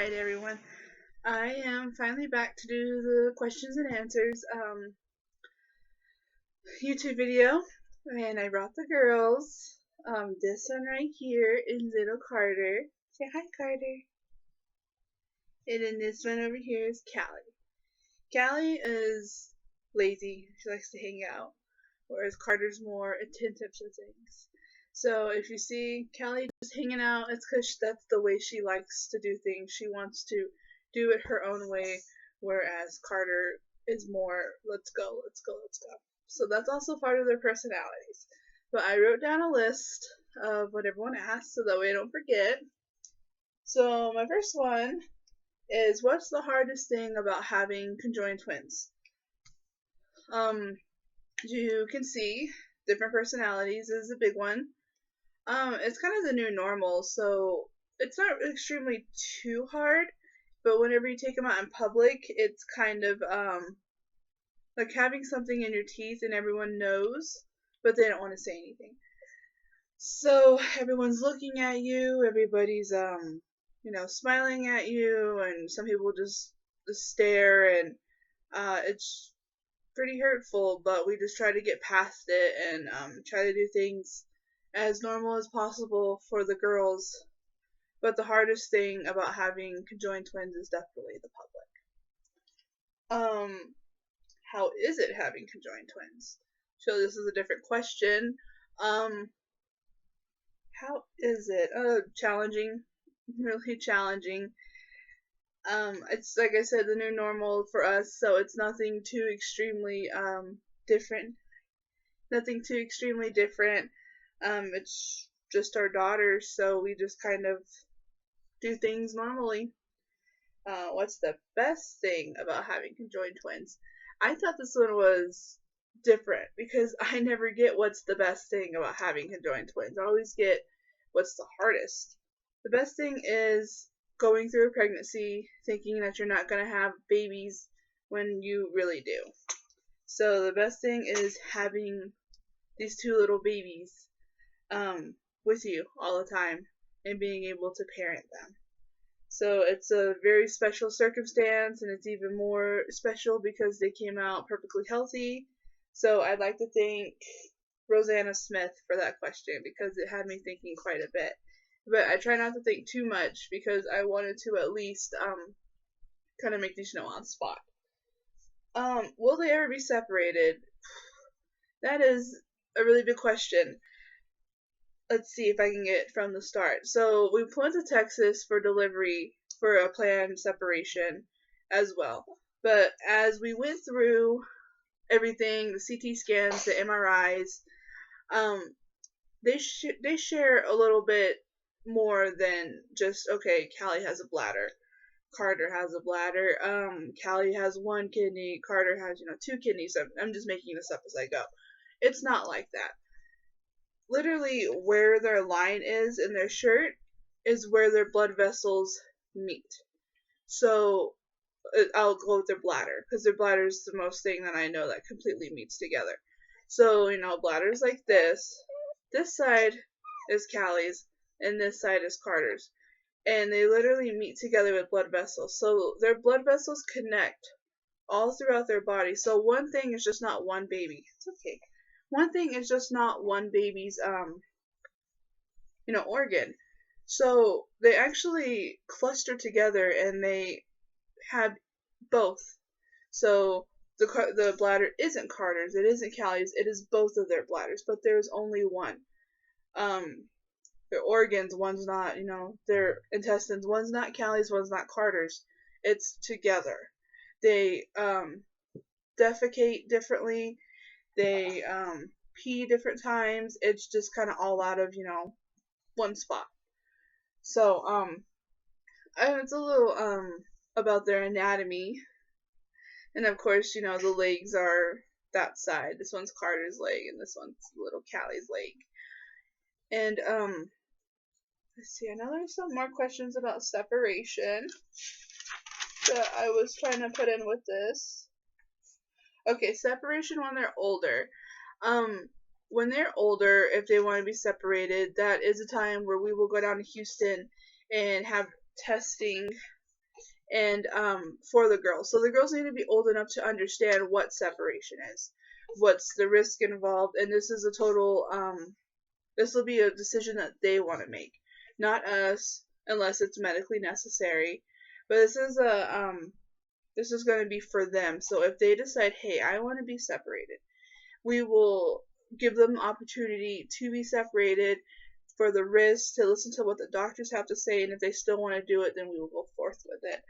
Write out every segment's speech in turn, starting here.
Alright everyone, I am finally back to do the questions and answers YouTube video, and I brought the girls. This one right here is little Carter. Say hi, Carter. And then this one over here is Callie. Callie is lazy, she likes to hang out, whereas Carter's more attentive to things. So if you see Callie just hanging out, it's because that's the way she likes to do things. She wants to do it her own way, whereas Carter is more, let's go, let's go, let's go. So that's also part of their personalities. But I wrote down a list of what everyone asked so that way I don't forget. So my first one is, what's the hardest thing about having conjoined twins? You can see different personalities is a big one. It's kind of the new normal, so it's not extremely too hard, but whenever you take them out in public, it's kind of like having something in your teeth and everyone knows, but they don't want to say anything. So everyone's looking at you, everybody's smiling at you, and some people just stare, and it's pretty hurtful, but we just try to get past it and try to do things as normal as possible for the girls. But the hardest thing about having conjoined twins is definitely the public. How is it having conjoined twins? So this is a different question. How is it? Challenging, really challenging. It's like I said, the new normal for us, so it's nothing too extremely different. Nothing too extremely different. It's just our daughters, so we just kind of do things normally. What's the best thing about having conjoined twins? I thought this one was different because I never get what's the best thing about having conjoined twins. I always get what's the hardest. The best thing is going through a pregnancy thinking that you're not going to have babies when you really do. So the best thing is having these two little babies with you all the time and being able to parent them. So it's a very special circumstance, and it's even more special because they came out perfectly healthy. So I'd like to thank Rosanna Smith for that question because it had me thinking quite a bit. But I try not to think too much because I wanted to at least kind of make these know on the spot. Will they ever be separated? That is a really big question. Let's see if I can get from the start. So we went to Texas for delivery for a planned separation as well. But as we went through everything, the CT scans, the MRIs, they share a little bit more than just, okay, Callie has a bladder, Carter has a bladder, Callie has one kidney, Carter has, 2 kidneys. I'm just making this up as I go. It's not like that. Literally where their line is in their shirt is where their blood vessels meet. So I'll go with their bladder because their bladder is the most thing that I know that completely meets together. So, bladder's like this. This side is Callie's and this side is Carter's. And they literally meet together with blood vessels. So their blood vessels connect all throughout their body. So one thing is just not one baby. It's okay. One thing is just not one baby's, organ. So they actually cluster together and they have both. So the bladder isn't Carter's, it isn't Callie's, it is both of their bladders, but there's only one. Their organs, one's not, their intestines, one's not Callie's, one's not Carter's. It's together. They defecate differently. They pee different times. It's just kind of all out of, one spot. So, it's a little about their anatomy. And of course, the legs are that side. This one's Carter's leg, and this one's little Callie's leg. And, let's see, I know there's some more questions about separation that I was trying to put in with this. Okay, separation when they're older. When they're older, if they want to be separated, that is a time where we will go down to Houston and have testing and for the girls. So the girls need to be old enough to understand what separation is, what's the risk involved, and this is a total this will be a decision that they want to make, not us, unless it's medically necessary. But this is going to be for them. So if they decide, hey, I want to be separated, we will give them the opportunity to be separated for the risk, to listen to what the doctors have to say, and if they still want to do it, then we will go forth with it.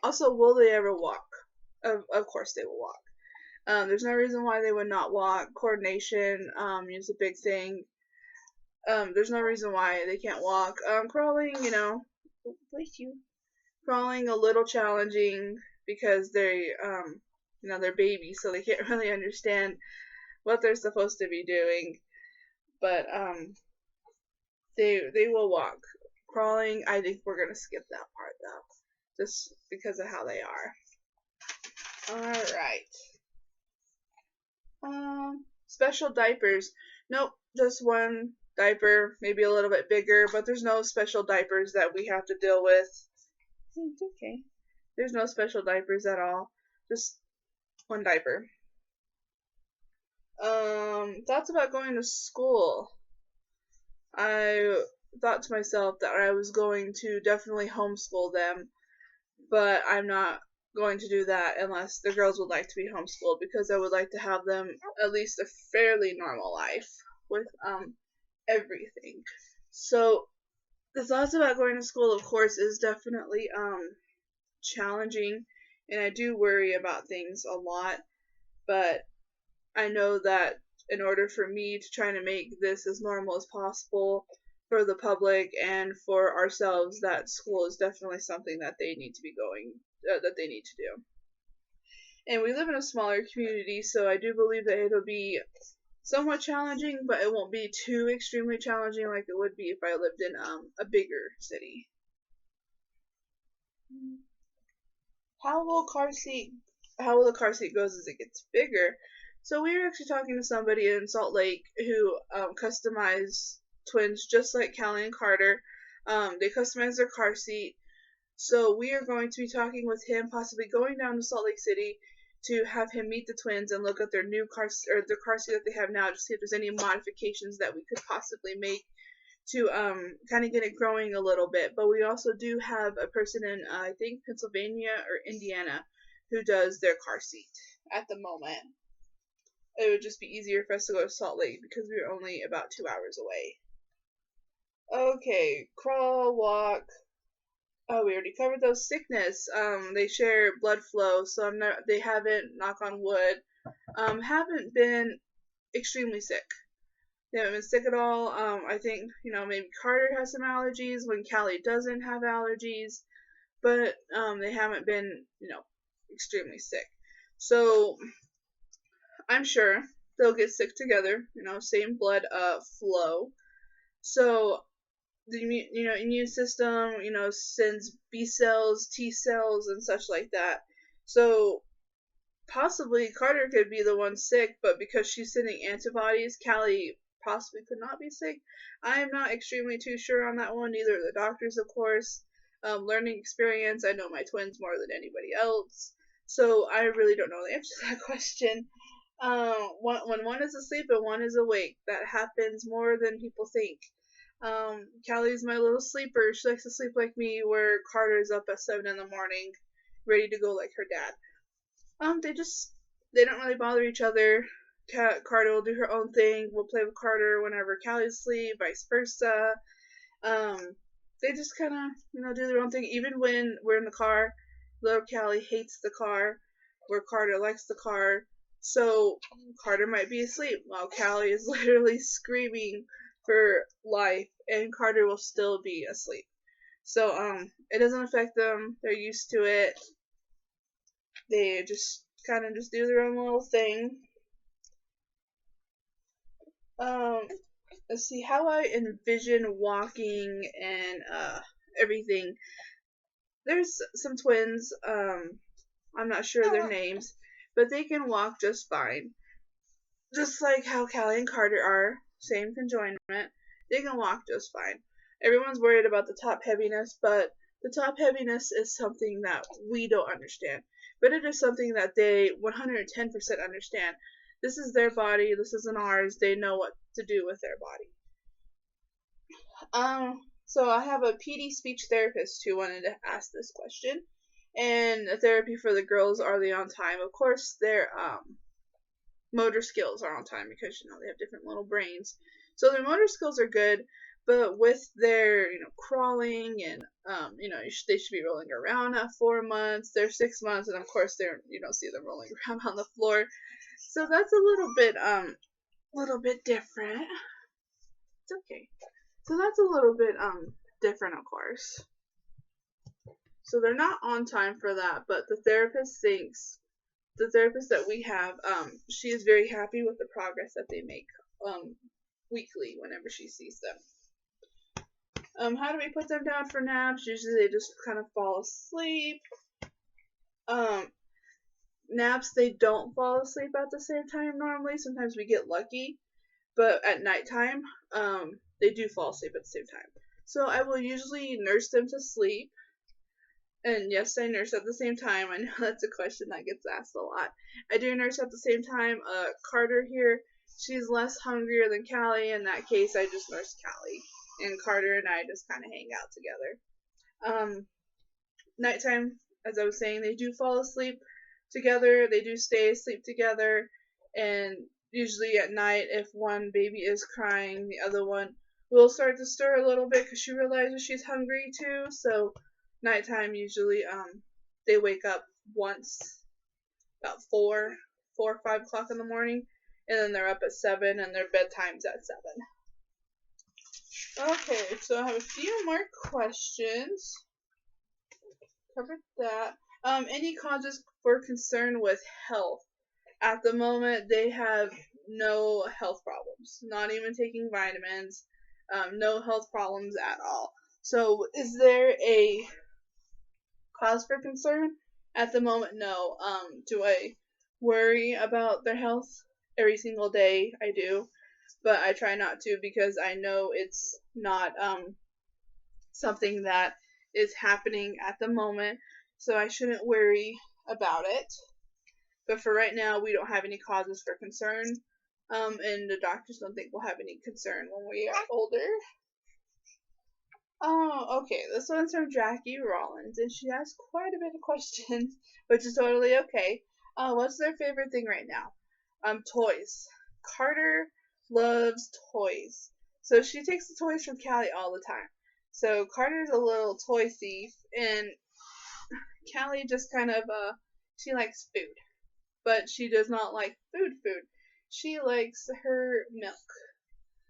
Also, will they ever walk? Of course they will walk. There's no reason why they would not walk. Coordination is a big thing. There's no reason why they can't walk. Crawling, bless you. Crawling a little challenging because they're babies, so they can't really understand what they're supposed to be doing. But they will walk. Crawling, I think we're gonna skip that part though, just because of how they are. All right. Special diapers. Nope, just one diaper, maybe a little bit bigger, but there's no special diapers that we have to deal with. It's okay. There's no special diapers at all. Just one diaper. Thoughts about going to school. I thought to myself that I was going to definitely homeschool them, but I'm not going to do that unless the girls would like to be homeschooled, because I would like to have them at least a fairly normal life with everything. So the thoughts about going to school, of course, is definitely challenging, and I do worry about things a lot, but I know that in order for me to try to make this as normal as possible for the public and for ourselves, that school is definitely something that they need to be that they need to do. And we live in a smaller community, so I do believe that it'll be somewhat challenging, but it won't be too extremely challenging like it would be if I lived in a bigger city. How will the car seat goes as it gets bigger? So we were actually talking to somebody in Salt Lake who customized twins just like Callie and Carter. They customize their car seat. So we are going to be talking with him, possibly going down to Salt Lake City to have him meet the twins and look at their new car or their car seat that they have now, to see if there's any modifications that we could possibly make to kind of get it growing a little bit. But we also do have a person in I think Pennsylvania or Indiana who does their car seat at the moment. It would just be easier for us to go to Salt Lake because we're only about 2 hours away. Okay, crawl, walk. Oh, we already covered those. Sickness. They share blood flow, so they haven't, knock on wood, haven't been extremely sick. They haven't been sick at all. I think, maybe Carter has some allergies when Callie doesn't have allergies, but they haven't been, extremely sick. So I'm sure they'll get sick together, same blood flow. So the immune system, sends B cells, T cells, and such like that. So possibly Carter could be the one sick, but because she's sending antibodies, Callie possibly could not be sick. I am not extremely too sure on that one. Neither are the doctors, of course. Learning experience, I know my twins more than anybody else, so I really don't know the answer to that question. When one is asleep and one is awake, that happens more than people think. Callie's my little sleeper. She likes to sleep like me, where Carter's up at 7 in the morning, ready to go like her dad. They don't really bother each other. Carter will do her own thing. We'll play with Carter whenever Callie's asleep, vice versa. They just kind of, do their own thing. Even when we're in the car, little Callie hates the car, where Carter likes the car. So Carter might be asleep while Callie is literally screaming for life, and Carter will still be asleep. So it doesn't affect them. They're used to it. They just kind of just do their own little thing. Let's see how I envision walking and everything. There's some twins. I'm not sure their names, but they can walk just fine. Just like how Callie and Carter are, same conjoinment. They can walk just fine. Everyone's worried about the top heaviness, but The top heaviness is something that we don't understand, but it is something that they 110% understand. This is their body, this isn't ours, they know what to do with their body. So I have a PD speech therapist who wanted to ask this question. And therapy for the girls, are they on time? Of course, their motor skills are on time because they have different little brains, so their motor skills are good. But with their crawling and they should be rolling around at 4 months. They're 6 months, and of course you don't see them rolling around on the floor. So that's a little bit different. It's okay. So that's a little bit different, of course. So they're not on time for that, but the therapist that we have, she is very happy with the progress that they make weekly whenever she sees them. How do we put them down for naps? Usually they just kind of fall asleep. Naps, they don't fall asleep at the same time normally. Sometimes we get lucky, but at nighttime, they do fall asleep at the same time. So I will usually nurse them to sleep. And yes, I nurse at the same time. I know that's a question that gets asked a lot. I do nurse at the same time. Carter here, she's less hungrier than Callie. In that case, I just nurse Callie. And Carter and I just kind of hang out together. Nighttime, as I was saying, they do fall asleep together. They do stay asleep together. And usually at night, if one baby is crying, the other one will start to stir a little bit because she realizes she's hungry too. So nighttime, usually they wake up once about 4 or 5 o'clock in the morning, and then they're up at 7, and their bedtime's at 7. Okay, so I have a few more questions. Covered that. Any causes for concern with health? At the moment, they have no health problems, not even taking vitamins, no health problems at all. So is there a cause for concern? At the moment, no. Do I worry about their health every single day? I do, but I try not to because I know it's not something that is happening at the moment, so I shouldn't worry about it. But for right now, we don't have any causes for concern, and the doctors don't think we'll have any concern when we are older. Oh, okay. This one's from Jackie Rollins, and she asked quite a bit of questions, which is totally okay. What's their favorite thing right now? Toys. Carter loves toys, so she takes the toys from Callie all the time. So Carter's a little toy thief, and Callie just kind of she likes food, but she does not like food. She likes her milk.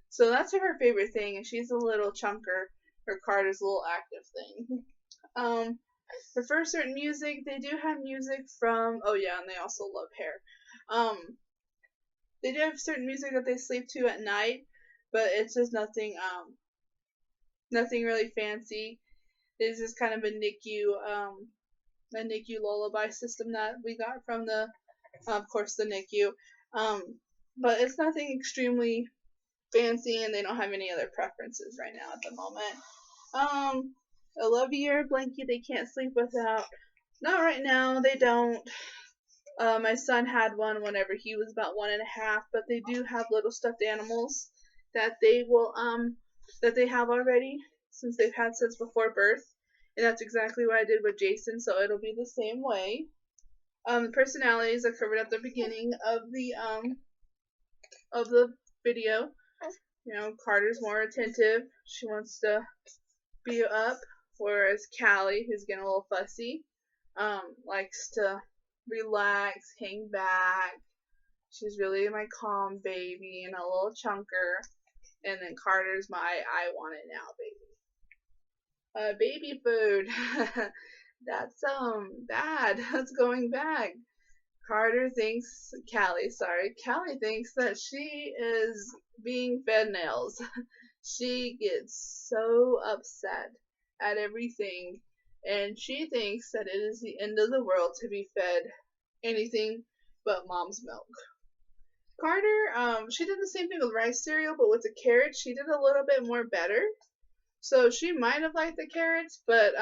So that's her favorite thing, and she's a little chunker. Her Carter's a little active thing. Prefer certain music. They do have music from, oh yeah, and they also love hair. They do have certain music that they sleep to at night, but it's just nothing really fancy. This is kind of a NICU lullaby system that we got from of course, the NICU. But it's nothing extremely fancy, and they don't have any other preferences right now at the moment. A Lovier blanket they can't sleep without. Not right now, they don't. My son had one whenever he was about 1.5, but they do have little stuffed animals that they have already since they've had since before birth, and that's exactly what I did with Jason, so it'll be the same way. The personalities I covered at the beginning of the video. Carter's more attentive. She wants to be up, whereas Callie, who's getting a little fussy, likes to relax, hang back. She's really my calm baby and a little chunker. And then Carter's my I want it now baby. Baby food. That's bad. That's going back. Callie thinks that she is being fed nails. She gets so upset at everything, and she thinks that it is the end of the world to be fed anything but mom's milk. Carter, she did the same thing with rice cereal, but with the carrot, she did a little bit more better. So she might have liked the carrots, but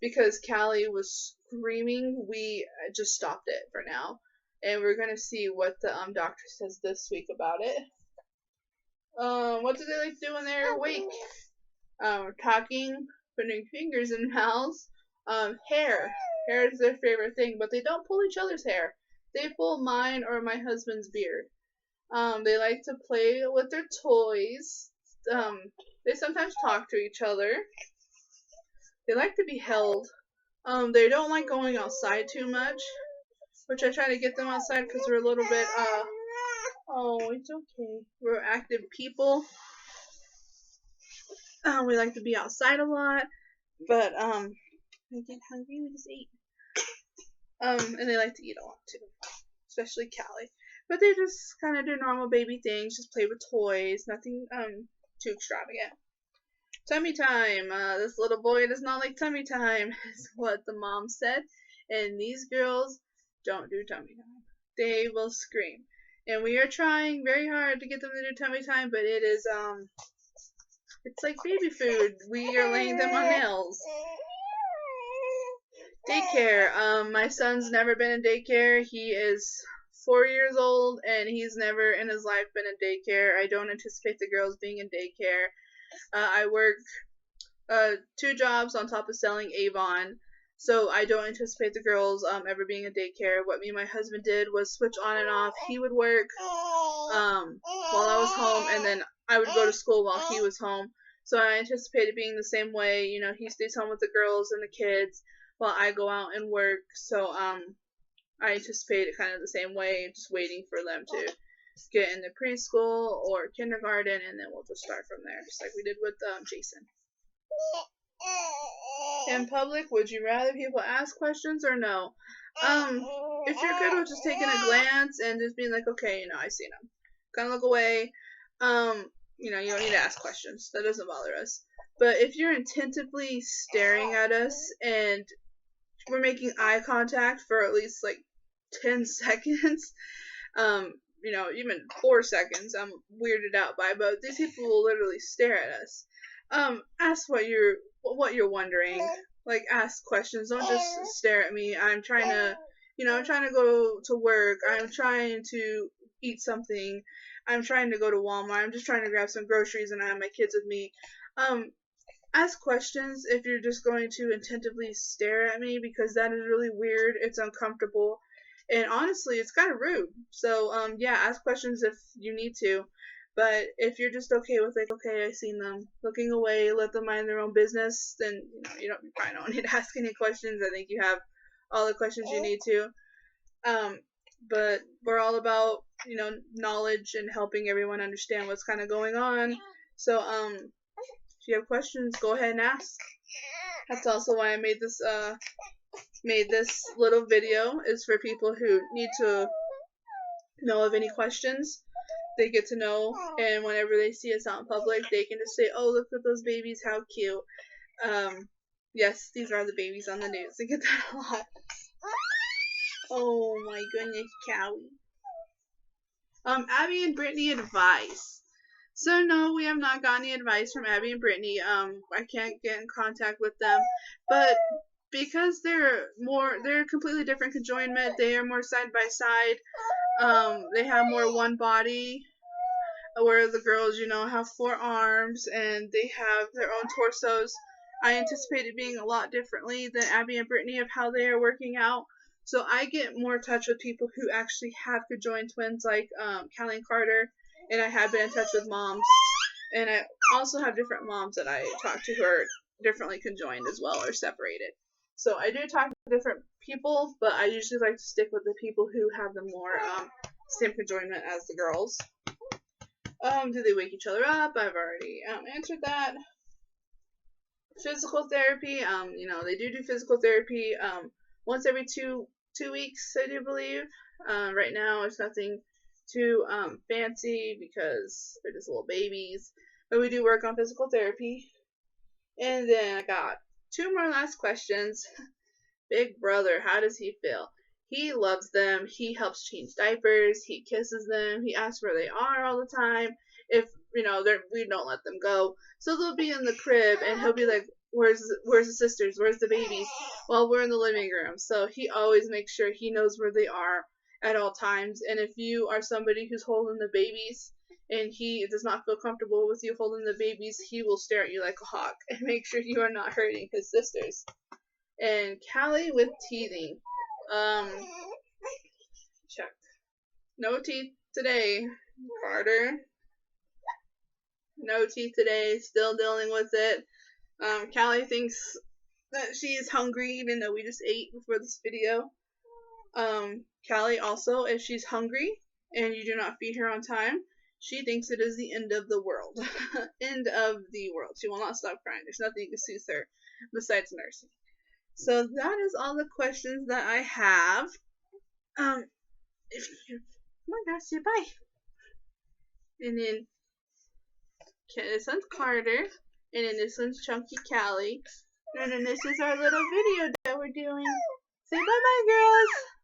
because Callie was screaming, we just stopped it for now. And we're gonna see what the doctor says this week about it. What do they like to do when they're awake? Talking, putting fingers in mouths. Hair. Hair is their favorite thing, but they don't pull each other's hair. They pull mine or my husband's beard. They like to play with their toys. They sometimes talk to each other. They like to be held. They don't like going outside too much, which I try to get them outside because we're a little bit, oh, it's okay. We're active people. We like to be outside a lot, but, I get hungry, we just eat. And they like to eat a lot too, especially Callie. But they just kind of do normal baby things, just play with toys, nothing, too extravagant. Tummy time. This little boy does not like tummy time, is what the mom said. And these girls don't do tummy time. They will scream. And we are trying very hard to get them to do tummy time, but it is, it's like baby food. We are laying them on nails. Daycare. My son's never been in daycare. He is 4 years old, and he's never in his life been in daycare. I don't anticipate the girls being in daycare. I work 2 jobs on top of selling Avon, so I don't anticipate the girls ever being in daycare. What me and my husband did was switch on and off. He would work while I was home, and then I would go to school while he was home. So I anticipate it being the same way. You know, he stays home with the girls and the kids while I go out and work. So I anticipate it kind of the same way, just waiting for them to get in the preschool or kindergarten, and then we'll just start from there, just like we did with Jason. In public, would you rather people ask questions or no? If you're good with just taking a glance and just being like, okay, you know, I see them, kind of look away, you know, you don't need to ask questions. That doesn't bother us. But if you're attentively staring at us and we're making eye contact for at least like 10 seconds, you know, even 4 seconds, I'm weirded out by, but these people will literally stare at us. Ask what you're wondering. Like, ask questions. Don't just stare at me. I'm trying to, you know, I'm trying to go to work. I'm trying to eat something. I'm trying to go to Walmart. I'm just trying to grab some groceries and I have my kids with me. Ask questions if you're just going to attentively stare at me, because that is really weird. It's uncomfortable. And honestly, it's kind of rude. So, yeah, ask questions if you need to. But if you're just okay with, like, okay, I've seen them, looking away, let them mind their own business, then, you know, you probably don't need to ask any questions. I think you have all the questions you need to. But we're all about, you know, knowledge and helping everyone understand what's kind of going on. So, if you have questions, go ahead and ask. That's also why I made this little video, is for people who need to know of any questions. They get to know, and whenever they see us out in public, they can just say, oh, look at those babies, how cute. Yes, these are the babies on the news. I get that a lot. Oh my goodness, Callie. Abby and Brittany advice. So no, we have not gotten any advice from Abby and Brittany. I can't get in contact with them, but because they're completely different conjoinment, they are more side by side. They have more one body, where the girls, you know, have 4 arms and they have their own torsos. I anticipate it being a lot differently than Abby and Brittany of how they are working out. So I get more in touch with people who actually have conjoined twins, like Callie and Carter, and I have been in touch with moms. And I also have different moms that I talk to who are differently conjoined as well, or separated. So I do talk to different people, but I usually like to stick with the people who have the more same conjoinment as the girls. Do they wake each other up? I've already answered that. Physical therapy, you know, they do physical therapy once every two weeks, I do believe. Right now it's nothing too fancy because they're just little babies, but we do work on physical therapy. And then I got 2 more last questions. Big brother, how does he feel? He loves them. He helps change diapers. He kisses them. He asks where they are all the time. If we don't let them go. So they'll be in the crib, and he'll be like, where's the sisters? Where's the babies? Well, we're in the living room. So he always makes sure he knows where they are at all times. And if you are somebody who's holding the babies and he does not feel comfortable with you holding the babies, he will stare at you like a hawk and make sure you are not hurting his sisters. And Callie with teething. Check. No teeth today, Carter. No teeth today. Still dealing with it. Callie thinks that she is hungry, even though we just ate before this video. Callie also, if she's hungry and you do not feed her on time, she thinks it is the end of the world. End of the world. She will not stop crying. There's nothing to soothe her besides nursing. So that is all the questions that I have. If you, oh my gosh, say bye. And then this one's Carter, and then this one's Chunky Callie, and then this is our little video that we're doing. Say bye-bye, girls.